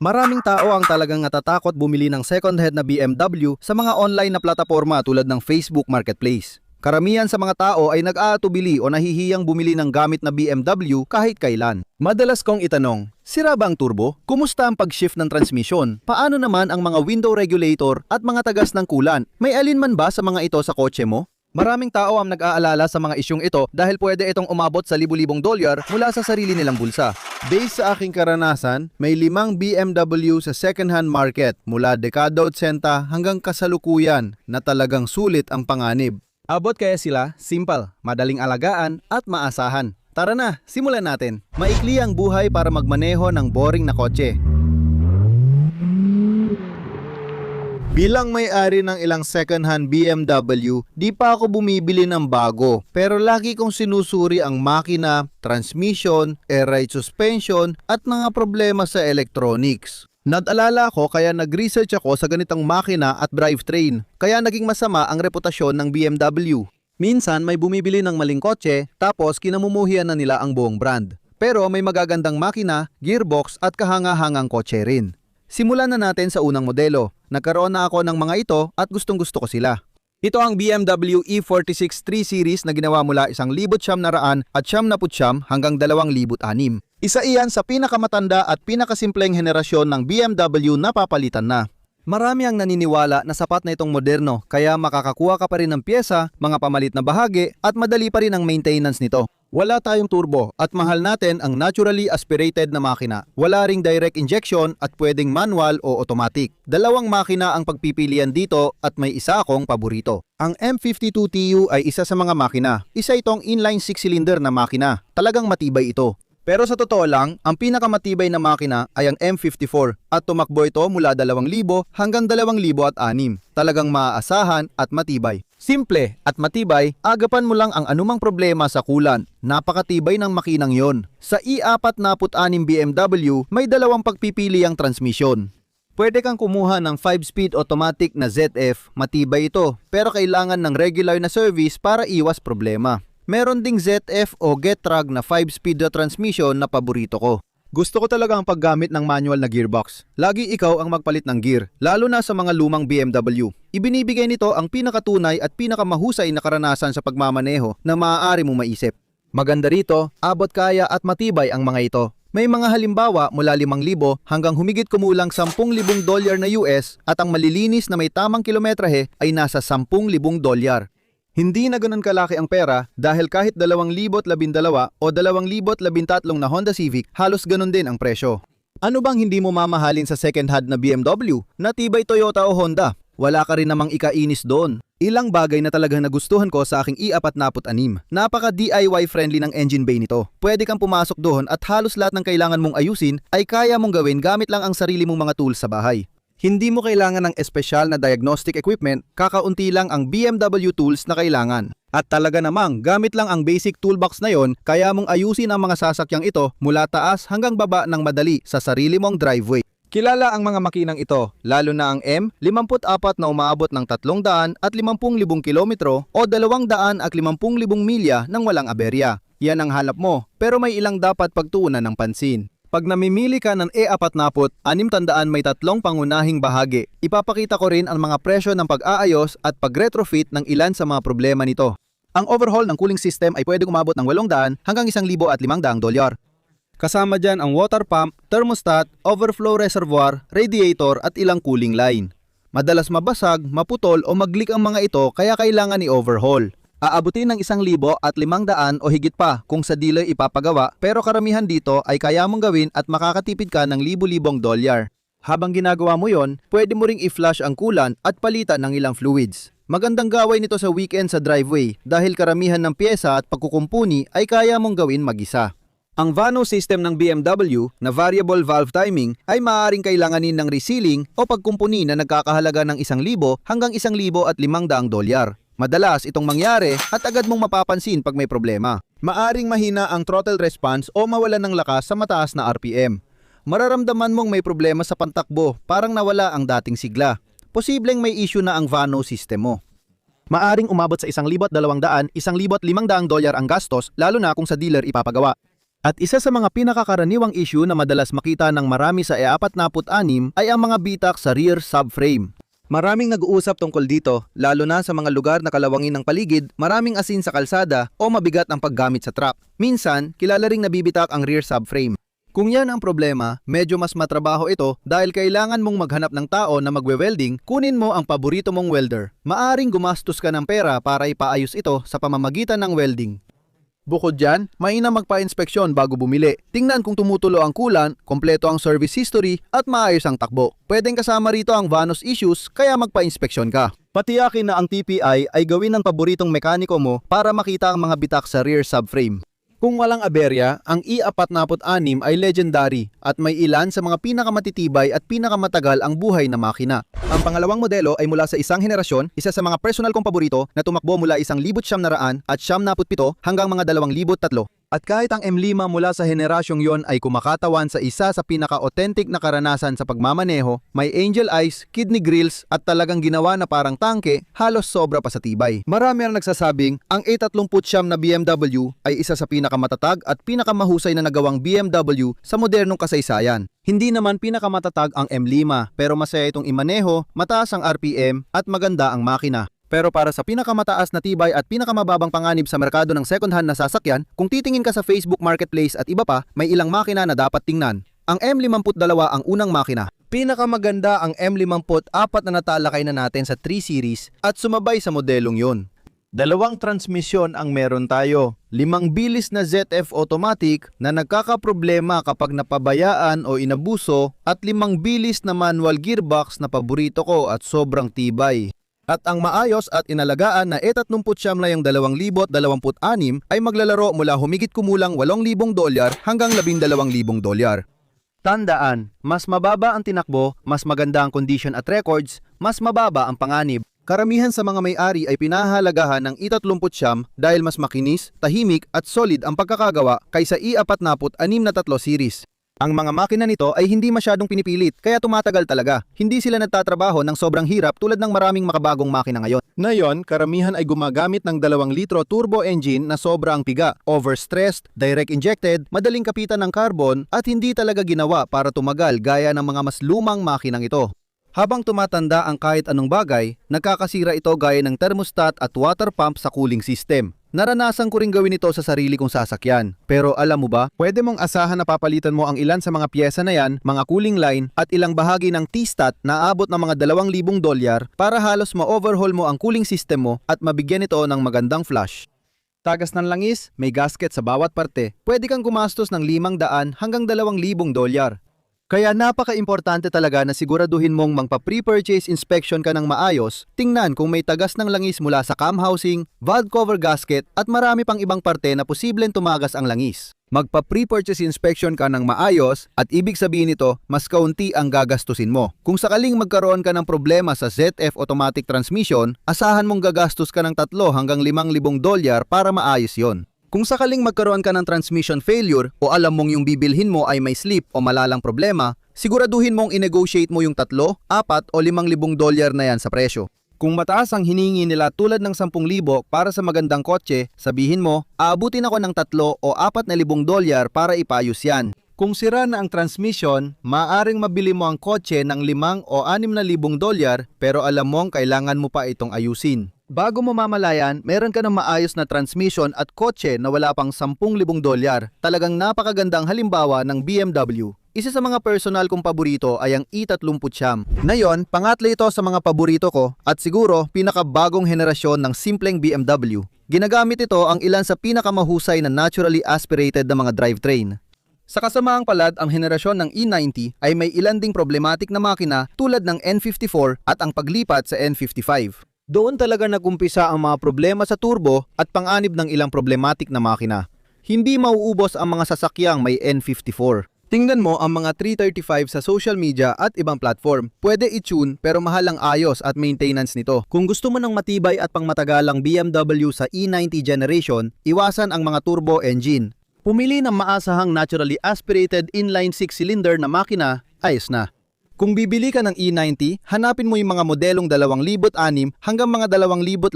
Maraming tao ang talagang natatakot bumili ng second-hand na BMW sa mga online na plataporma tulad ng Facebook Marketplace. Karamihan sa mga tao ay nag-aatubili o nahihiyang bumili ng gamit na BMW kahit kailan. Madalas kong itanong, sira ba ang turbo? Kumusta ang pag-shift ng transmission? Paano naman ang mga window regulator at mga tagas ng kulan? May alin man ba sa mga ito sa kotse mo? Maraming tao ang nag-aalala sa mga isyong ito dahil pwede itong umabot sa libu-libong dolyar mula sa sarili nilang bulsa. Based sa aking karanasan, may 5 BMW sa second-hand market mula dekada 80 hanggang kasalukuyan na talagang sulit ang panganib. Abot kaya sila, simple, madaling alagaan at maasahan. Tara na, simulan natin. Maikli ang buhay para magmaneho ng boring na kotse. Bilang may-ari ng ilang second-hand BMW, di pa ako bumibili ng bago. Pero lagi kong sinusuri ang makina, transmission, air ride suspension at mga problema sa electronics. Nag-alala ko kaya nag-research ako sa ganitong makina at drivetrain. Kaya naging masama ang reputasyon ng BMW. Minsan may bumibili ng maling kotse tapos kinamumuhian na nila ang buong brand. Pero may magagandang makina, gearbox at kahanga-hangang kotse rin. Simulan na natin sa unang modelo. Nagkaroon na ako ng mga ito at gustong-gusto ko sila. Ito ang BMW E46 3 Series na ginawa mula 1,900 at 99 hanggang 2,006. Isa iyan sa pinakamatanda at pinakasimpleng henerasyon ng BMW na papalitan na. Marami ang naniniwala na sapat na itong moderno kaya makakakuha ka pa rin ng pyesa, mga pamalit na bahagi at madali pa rin ang maintenance nito. Wala tayong turbo at mahal natin ang naturally aspirated na makina. Wala ring direct injection at pwedeng manual o automatic. Dalawang makina ang pagpipilian dito at may isa akong paborito. Ang M52TU ay isa sa mga makina. Isa itong inline 6-cylinder na makina. Talagang matibay ito. Pero sa totoo lang, ang pinakamatibay na makina ay ang M54 at tumakbo ito mula 2,000 hanggang 2,006. Talagang maaasahan at matibay. Simple at matibay, agapan mo lang ang anumang problema sa kulan. Napakatibay ng makinang yon. Sa E46 BMW, may dalawang pagpipili ang transmisyon. Pwede kang kumuha ng 5-speed automatic na ZF, matibay ito, pero kailangan ng regular na service para iwas problema. Meron ding ZF o Getrag na 5-speed na transmission na paborito ko. Gusto ko talaga ang paggamit ng manual na gearbox. Lagi ikaw ang magpalit ng gear, lalo na sa mga lumang BMW. Ibinibigay nito ang pinakatunay at pinakamahusay na karanasan sa pagmamaneho na maaari mo maisip. Maganda rito, abot kaya at matibay ang mga ito. May mga halimbawa mula 5,000 hanggang humigit kumulang 10,000 dolyar na US at ang malilinis na may tamang kilometrahe ay nasa 10,000 dolyar. Hindi na ganun kalaki ang pera dahil kahit 2012 o 2013 na Honda Civic, halos ganun din ang presyo. Ano bang hindi mo mamahalin sa second-hand na BMW? Natibay Toyota o Honda? Wala ka rin namang ikainis doon. Ilang bagay na talagang nagustuhan ko sa aking E46. Napaka DIY friendly ng engine bay nito. Pwede kang pumasok doon at halos lahat ng kailangan mong ayusin ay kaya mong gawin gamit lang ang sarili mong mga tools sa bahay. Hindi mo kailangan ng espesyal na diagnostic equipment, kakaunti lang ang BMW tools na kailangan. At talaga namang gamit lang ang basic toolbox na yon, kaya mong ayusin ang mga sasakyang ito mula taas hanggang baba ng madali sa sarili mong driveway. Kilala ang mga makinang ito, lalo na ang M54 na umaabot ng 300 at 50,000 kilometro o 200 at 50,000 milya nang walang aberya. Yan ang hanap mo, pero may ilang dapat pagtuunan ng pansin. Pag namimili ka ng E46, tandaan may 3 pangunahing bahagi. Ipapakita ko rin ang mga presyo ng pag-aayos at pag-retrofit ng ilan sa mga problema nito. Ang overhaul ng cooling system ay pwedeng umabot ng 800 hanggang 1,500 dolyar. Kasama dyan ang water pump, thermostat, overflow reservoir, radiator at ilang cooling line. Madalas mabasag, maputol o mag-leak ang mga ito kaya kailangan i-overhaul. Aabutin ng 1,500 o higit pa kung sa dealer ipapagawa, pero karamihan dito ay kaya mong gawin at makakatipid ka ng libu-libong dolyar. Habang ginagawa mo yon, pwede mo ring i-flush ang coolant at palitan ng ilang fluids. Magandang gawin nito sa weekend sa driveway dahil karamihan ng pyesa at pagkukumpuni ay kaya mong gawin mag-isa. Ang VANO system ng BMW na variable valve timing ay maaaring kailanganin ng resealing o pagkumpuni na nagkakahalaga ng 1,000 hanggang 1,500 dolyar. Madalas itong mangyari at agad mong mapapansin pag may problema. Maaring mahina ang throttle response o mawalan ng lakas sa mataas na RPM. Mararamdaman mong may problema sa pantakbo, parang nawala ang dating sigla. Posibleng may issue na ang VANO system mo. Maaring umabot sa 1,200, 1,500 dolyar ang gastos lalo na kung sa dealer ipapagawa. At isa sa mga pinakakaraniwang issue na madalas makita ng marami sa E46 ay ang mga bitak sa rear subframe. Maraming nag-uusap tungkol dito, lalo na sa mga lugar na kalawangin ng paligid, maraming asin sa kalsada o mabigat ang paggamit sa truck. Minsan, kilala ring nabibitak ang rear subframe. Kung yan ang problema, medyo mas matrabaho ito dahil kailangan mong maghanap ng tao na magwe-welding, kunin mo ang paborito mong welder. Maaring gumastos ka ng pera para ipaayos ito sa pamamagitan ng welding. Bukod dyan, mainam magpa-inspeksyon bago bumili. Tingnan kung tumutulo ang kulan, kompleto ang service history at maayos ang takbo. Pwedeng kasama rito ang vanos issues kaya magpa-inspeksyon ka. Patiyakin na ang TPI ay gawin ng paboritong mekaniko mo para makita ang mga bitak sa rear subframe. Kung walang aberya, ang E46 ay legendary at may ilan sa mga pinakamatitibay at pinakamatagal ang buhay na makina. Ang pangalawang modelo ay mula sa isang henerasyon, isa sa mga personal kong paborito na tumakbo mula 1,900 at 97 hanggang mga 2,003. At kahit ang M5 mula sa henerasyong yon ay kumakatawan sa isa sa pinaka-authentic na karanasan sa pagmamaneho, may angel eyes, kidney grills at talagang ginawa na parang tangke, halos sobra pa sa tibay. Marami ang nagsasabing ang E39 na BMW ay isa sa pinakamatatag at pinakamahusay na nagawang BMW sa modernong kasaysayan. Hindi naman pinakamatatag ang M5 pero masaya itong imaneho, mataas ang RPM at maganda ang makina. Pero para sa pinakamataas na tibay at pinakamababang panganib sa merkado ng second-hand na sasakyan, kung titingin ka sa Facebook Marketplace at iba pa, may ilang makina na dapat tingnan. Ang M52 ang unang makina. Pinakamaganda ang M54 na natalakay na natin sa 3 Series at sumabay sa modelong yon. Dalawang transmisyon ang meron tayo. 5 bilis na ZF automatic na nagkakaproblema kapag napabayaan o inabuso at 5 bilis na manual gearbox na paborito ko at sobrang tibay. At ang maayos at inalagaan na E39 na yung 2026 ay maglalaro mula humigit kumulang $8,000 hanggang $12,000. Tandaan, mas mababa ang tinakbo, mas maganda ang condition at records, mas mababa ang panganib. Karamihan sa mga may-ari ay pinahahalagahan ng E39 dahil mas makinis, tahimik at solid ang pagkakagawa kaysa E46 na 3 series. Ang mga makina nito ay hindi masyadong pinipilit kaya tumatagal talaga. Hindi sila nagtatrabaho ng sobrang hirap tulad ng maraming makabagong makina ngayon. Ngayon, karamihan ay gumagamit ng 2 litro turbo engine na sobrang piga, overstressed, direct injected, madaling kapitan ng carbon at hindi talaga ginawa para tumagal gaya ng mga mas lumang makinang ito. Habang tumatanda ang kahit anong bagay, nagkakasira ito gaya ng thermostat at water pump sa cooling system. Naranasan ko rin gawin ito sa sarili kong sasakyan. Pero alam mo ba, pwede mong asahan na papalitan mo ang ilan sa mga piyesa na yan, mga cooling line at ilang bahagi ng T-stat na abot ng mga $2,000 para halos ma-overhaul mo ang cooling system mo at mabigyan ito ng magandang flush. Tagas ng langis, may gasket sa bawat parte. Pwede kang gumastos ng $500 hanggang $2,000. Kaya napaka-importante talaga na siguraduhin mong magpa-pre-purchase inspection ka ng maayos, tingnan kung may tagas ng langis mula sa cam housing, valve cover gasket at marami pang ibang parte na posibleng tumagas ang langis. Magpa-pre-purchase inspection ka ng maayos at ibig sabihin nito, mas kaunti ang gagastusin mo. Kung sakaling magkaroon ka ng problema sa ZF automatic transmission, asahan mong gagastos ka ng $3 hanggang $5,000 para maayos yon. Kung sakaling magkaroon ka ng transmission failure o alam mong yung bibilhin mo ay may slip o malalang problema, siguraduhin mong i-negotiate mo yung $3, $4 o $5,000 na yan sa presyo. Kung mataas ang hiningi nila tulad ng 10,000 para sa magandang kotse, sabihin mo, aabutin ako ng $3 o $4,000 para ipayos yan. Kung sira na ang transmission, maaring mabili mo ang kotse ng $5,000 o $6,000 pero alam mong kailangan mo pa itong ayusin. Bago mo mamalayan, meron ka ng maayos na transmission at kotse na wala pang $10,000. Talagang napakagandang halimbawa ng BMW. Isa sa mga personal kong paborito ay ang E39. Ngayon, pangatlo ito sa mga paborito ko at siguro pinakabagong henerasyon ng simpleng BMW. Ginagamit ito ang ilan sa pinakamahusay na naturally aspirated na mga drivetrain. Sa kasamaang palad, ang henerasyon ng E90 ay may ilan ding problematic na makina tulad ng N54 at ang paglipat sa N55. Doon talaga nagumpisa ang mga problema sa turbo at panganib ng ilang problematic na makina. Hindi mauubos ang mga sasakyang may N54. Tingnan mo ang mga 335 sa social media at ibang platform. Pwede i-tune pero mahal ang ayos at maintenance nito. Kung gusto mo ng matibay at pangmatagalang BMW sa E90 generation, iwasan ang mga turbo engine. Pumili ng maasahang naturally aspirated inline 6-cylinder na makina, ayos na. Kung bibili ka ng E90, hanapin mo yung mga modelong 2006 hanggang mga 2011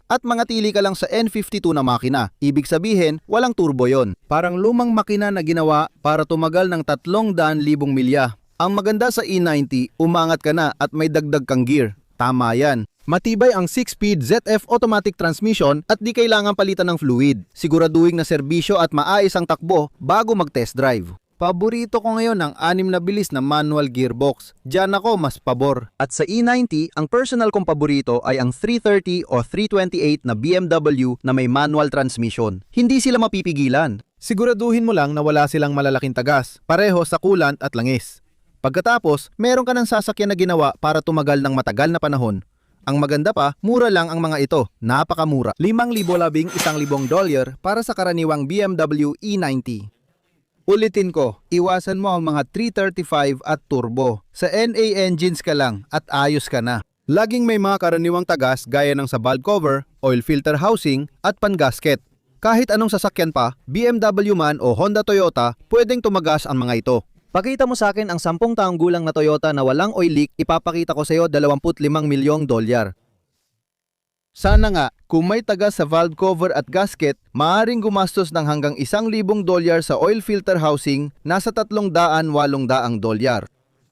at mangatili ka lang sa N52 na makina. Ibig sabihin, walang turbo yon. Parang lumang makina na ginawa para tumagal ng 300,000 milya. Ang maganda sa E90, umangat ka na at may dagdag kang gear. Tama yan. Matibay ang 6-speed ZF automatic transmission at di kailangan palitan ng fluid. Siguraduhin na serbisyo at maayos ang takbo bago mag-test drive. Paborito ko ngayon ang 6 na bilis na manual gearbox. Diyan ako mas pabor. At sa E90, ang personal kong paborito ay ang 330 o 328 na BMW na may manual transmission. Hindi sila mapipigilan. Siguraduhin mo lang na wala silang malalaking tagas, pareho sa coolant at langis. Pagkatapos, meron ka ng sasakyan na ginawa para tumagal ng matagal na panahon. Ang maganda pa, mura lang ang mga ito. Napakamura. 5,000 labing $1,000 para sa karaniwang BMW E90. Ulitin ko, iwasan mo ang mga 335 at turbo. Sa NA engines ka lang at ayos ka na. Laging may mga karaniwang tagas gaya ng sa valve cover, oil filter housing at pan-gasket. Kahit anong sasakyan pa, BMW man o Honda Toyota, pwedeng tumagas ang mga ito. Pakita mo sa akin ang 10 taong gulang na Toyota na walang oil leak, ipapakita ko sa iyo $25 milyong. Sana nga, kung may tagas sa valve cover at gasket, maaaring gumastos ng hanggang $1,000 sa oil filter housing, nasa $380.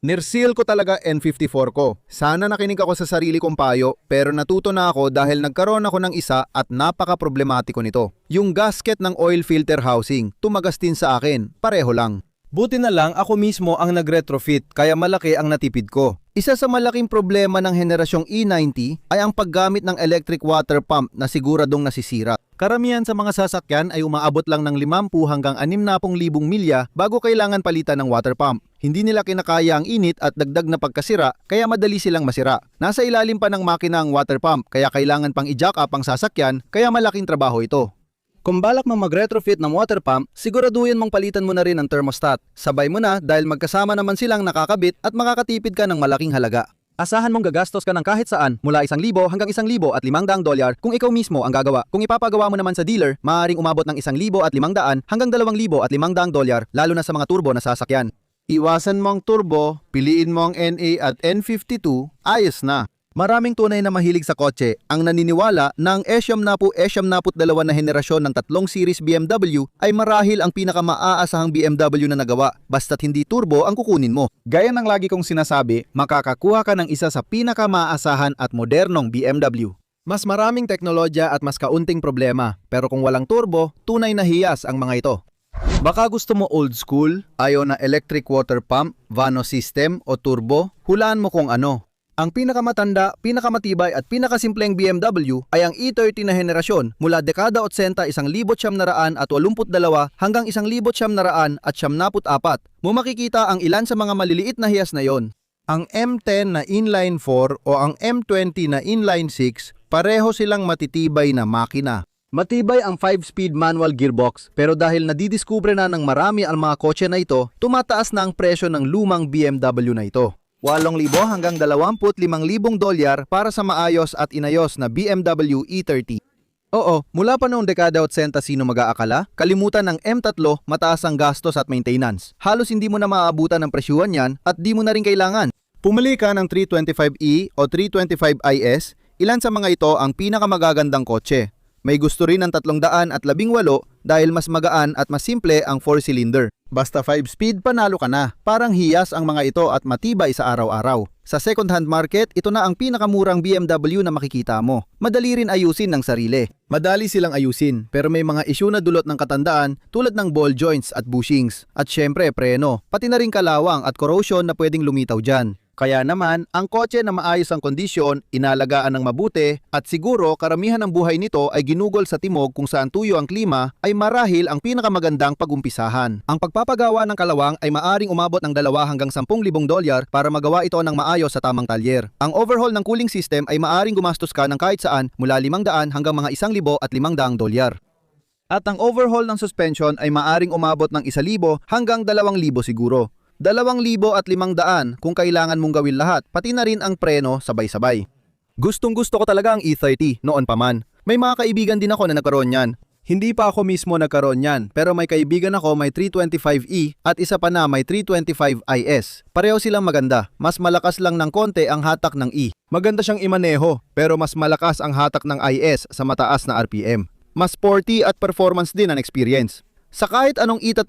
Nirseal ko talaga N54 ko. Sana nakinig ako sa sarili kong payo, pero natuto na ako dahil nagkaroon ako ng isa at napaka-problematiko nito. Yung gasket ng oil filter housing, tumagas din sa akin, pareho lang. Buti na lang ako mismo ang nag-retrofit kaya malaki ang natipid ko. Isa sa malaking problema ng henerasyong E90 ay ang paggamit ng electric water pump na siguradong nasisira. Karamihan sa mga sasakyan ay umaabot lang ng 50 hanggang 60,000 milya bago kailangan palitan ng water pump. Hindi nila kinakaya ang init at dagdag na pagkasira kaya madali silang masira. Nasa ilalim pa ng makina ang water pump kaya kailangan pang i-jack up ang sasakyan kaya malaking trabaho ito. Kung balak mong mag-retrofit ng water pump, siguraduhin mong palitan mo na rin ang thermostat. Sabay mo na dahil magkasama naman silang nakakabit at makakatipid ka ng malaking halaga. Asahan mong gagastos ka ng kahit saan mula $1,000 hanggang $1,500 kung ikaw mismo ang gagawa. Kung ipapagawa mo naman sa dealer, maaaring umabot ng $1,500 hanggang $2,500 lalo na sa mga turbo na sasakyan. Iwasan mo ang turbo, piliin mo ang NA at N52, ayos na. Maraming tunay na mahilig sa kotse ang naniniwala na ang E92 na henerasyon ng 3 series BMW ay marahil ang pinakamaaasahang BMW na nagawa basta't hindi turbo ang kukunin mo. Gaya ng lagi kong sinasabi, makakakuha ka ng isa sa pinakamaasahan at modernong BMW. Mas maraming teknolohiya at mas kaunting problema, pero kung walang turbo, tunay na hiyas ang mga ito. Baka gusto mo old school, ayaw na electric water pump, Vano system o turbo, hulaan mo kung ano. Ang pinakamatanda, pinakamatibay at pinakasimpleng BMW ay ang E30 na henerasyon mula dekada 80 1982 hanggang 1994. Mo makikita ang ilan sa mga maliliit na hiyas na yon. Ang M10 na inline 4 o ang M20 na inline 6, pareho silang matitibay na makina. Matibay ang 5-speed manual gearbox pero dahil nadidiskubre na ng marami ang mga kotse na ito, tumataas na ang presyo ng lumang BMW na ito. 8,000 hanggang $25,000 para sa maayos at inayos na BMW E30. Oo, mula pa noong dekada 80 sino mag-aakala? Kalimutan ng M3, mataas ang gastos at maintenance. Halos hindi mo na maaabutan ng presyuhan yan at di mo na rin kailangan. Pumili ka ng 325e o 325is, ilan sa mga ito ang pinakamagagandang kotse. May gusto rin ng 318 dahil mas magaan at mas simple ang 4-cylinder. Basta 5-speed panalo ka na. Parang hiyas ang mga ito at matibay sa araw-araw. Sa second-hand market, ito na ang pinakamurang BMW na makikita mo. Madali rin ayusin ng sarili. Madali silang ayusin pero may mga issue na dulot ng katandaan tulad ng ball joints at bushings. At syempre preno, pati na rin kalawang at corrosion na pwedeng lumitaw dyan. Kaya naman, ang kotse na maayos ang kondisyon, inalagaan ng mabuti, at siguro karamihan ng buhay nito ay ginugol sa timog kung saan tuyo ang klima, ay marahil ang pinakamagandang pagumpisahan. Ang pagpapagawa ng kalawang ay maaring umabot ng $2 hanggang $10,000 para magawa ito ng maayos sa tamang talyer. Ang overhaul ng cooling system ay maaring gumastos ka ng kahit saan mula $500 hanggang mga $1,500. At ang overhaul ng suspension ay maaring umabot ng 1,000 hanggang 2,000 siguro. 2,500 kung kailangan mong gawin lahat, pati na rin ang preno sabay-sabay. Gustong gusto ko talaga ang E30 noon pa man. May mga kaibigan din ako na nagkaroon yan. Hindi pa ako mismo nagkaroon yan, pero may kaibigan ako may 325e at isa pa na may 325IS. Pareho silang maganda, mas malakas lang ng konti ang hatak ng E. Maganda siyang imaneho, pero mas malakas ang hatak ng IS sa mataas na RPM. Mas sporty at performance din ang experience. Sa kahit anong E30,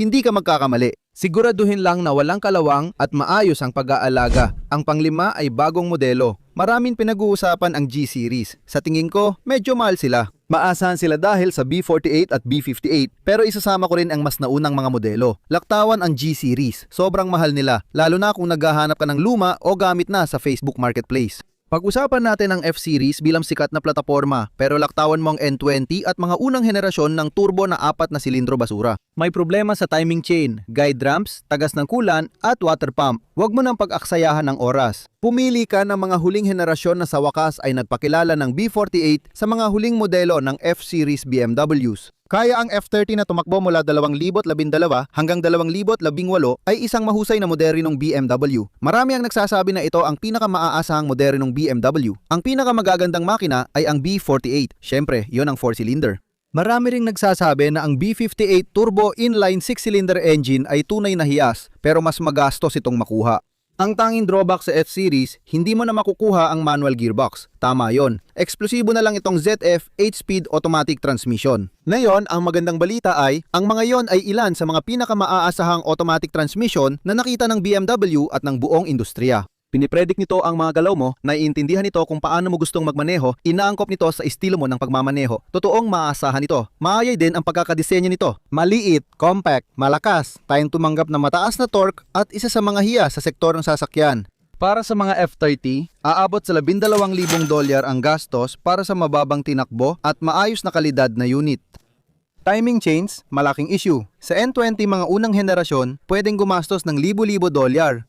hindi ka magkakamali. Siguraduhin lang na walang kalawang at maayos ang pag-aalaga. Ang panglima ay bagong modelo. Maraming pinag-uusapan ang G-Series. Sa tingin ko, medyo mahal sila. Maasahan sila dahil sa B48 at B58, pero isasama ko rin ang mas naunang mga modelo. Laktawan ang G-Series. Sobrang mahal nila, lalo na kung naghahanap ka ng luma o gamit na sa Facebook Marketplace. Pag-usapan natin ang F-Series bilang sikat na plataforma, pero laktawan mo ang N20 at mga unang henerasyon ng turbo na 4 na silindro basura. May problema sa timing chain, guide ramps, tagas ng kulan at water pump. Huwag mo nang pag-aksayahan ng oras. Pumili ka ng mga huling henerasyon na sa wakas ay nagpakilala ng B48 sa mga huling modelo ng F-Series BMWs. Kaya ang F30 na tumakbo mula 2012 hanggang 2018 ay isang mahusay na modernong BMW. Marami ang nagsasabi na ito ang pinakamaaasahang modernong BMW. Ang pinakamagagandang makina ay ang B48. Syempre, yon ang 4-cylinder. Marami ring nagsasabi na ang B58 turbo inline 6-cylinder engine ay tunay na hiyas pero mas magastos itong makuha. Ang tanging drawback sa F-Series, hindi mo na makukuha ang manual gearbox. Tama yon. Eksklusibo na lang itong ZF 8-speed automatic transmission. Ngayon, ang magandang balita ay, ang mga yon ay ilan sa mga pinakamaaasahang automatic transmission na nakita ng BMW at ng buong industriya. Pinipredict nito ang mga galaw mo, naiintindihan nito kung paano mo gustong magmaneho, inaangkop nito sa estilo mo ng pagmamaneho. Totoong maaasahan nito. Maayay din ang pagkakadisenyo nito. Maliit, compact, malakas, tayong tumanggap na mataas na torque at isa sa mga hiya sa sektor ng sasakyan. Para sa mga F30, aabot sa $12,000 ang gastos para sa mababang tinakbo at maayos na kalidad na unit. Timing chains, malaking issue. Sa N20 mga unang henerasyon, pwedeng gumastos ng libo-libo dolyar.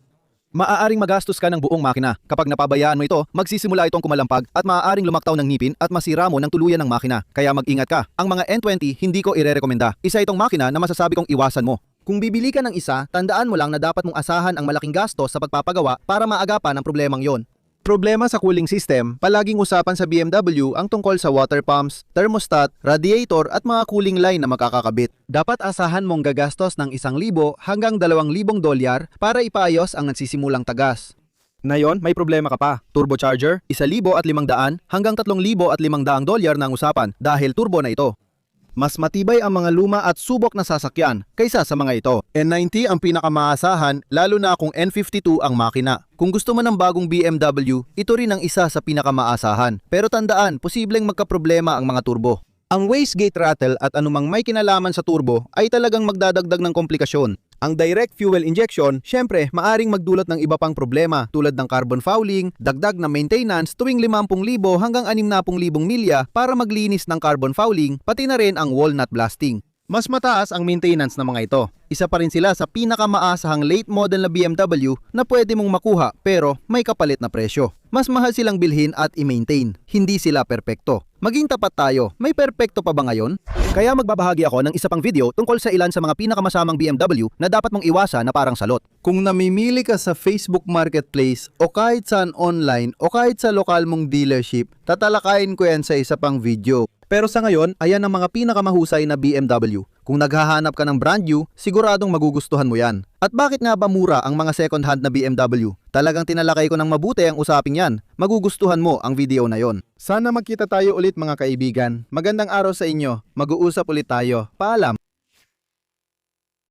Maaaring magastos ka ng buong makina. Kapag napabayaan mo ito, magsisimula itong kumalampag at maaaring lumaktaw ng ngipin at masira mo ng tuluyan ng makina. Kaya mag-ingat ka. Ang mga N20 hindi ko irerekomenda. Isa itong makina na masasabi kong iwasan mo. Kung bibili ka ng isa, tandaan mo lang na dapat mong asahan ang malaking gastos sa pagpapagawa para maagapan ang problemang yon. Problema sa cooling system, palaging usapan sa BMW ang tungkol sa water pumps, thermostat, radiator at mga cooling line na makakakabit. Dapat asahan mong gagastos ng 1,000 hanggang 2,000 dolyar para ipaayos ang nagsisimulang tagas. Ngayon, may problema ka pa. Turbocharger, 1,500 hanggang 3,500 dolyar na ang usapan dahil turbo na ito. Mas matibay ang mga luma at subok na sasakyan kaysa sa mga ito. N90 ang pinakamaasahan lalo na kung N52 ang makina. Kung gusto mo ng bagong BMW, ito rin ang isa sa pinakamaasahan. Pero tandaan, posibleng magkaproblema ang mga turbo. Ang wastegate rattle at anumang may kinalaman sa turbo ay talagang magdadagdag ng komplikasyon. Ang direct fuel injection, syempre, maaring magdulot ng iba pang problema tulad ng carbon fouling, dagdag na maintenance tuwing 50,000 hanggang 60,000 milya para maglinis ng carbon fouling, pati na rin ang walnut blasting. Mas mataas ang maintenance ng mga ito. Isa pa rin sila sa pinakamaasahang late model na BMW na pwede mong makuha pero may kapalit na presyo. Mas mahal silang bilhin at i-maintain. Hindi sila perpekto. Maging tapat tayo, may perpekto pa ba ngayon? Kaya magbabahagi ako ng isa pang video tungkol sa ilan sa mga pinakamasamang BMW na dapat mong iwasan na parang salot. Kung namimili ka sa Facebook Marketplace o kahit saan online o kahit sa lokal mong dealership, tatalakayin ko yan sa isa pang video. Pero sa ngayon, ayan ang mga pinakamahusay na BMW. Kung naghahanap ka ng brand new, siguradong magugustuhan mo yan. At bakit nga ba mura ang mga second hand na BMW? Talagang tinalakay ko ng mabuti ang usaping yan. Magugustuhan mo ang video na yon. Sana magkita tayo ulit mga kaibigan. Magandang araw sa inyo. Mag-uusap ulit tayo. Paalam!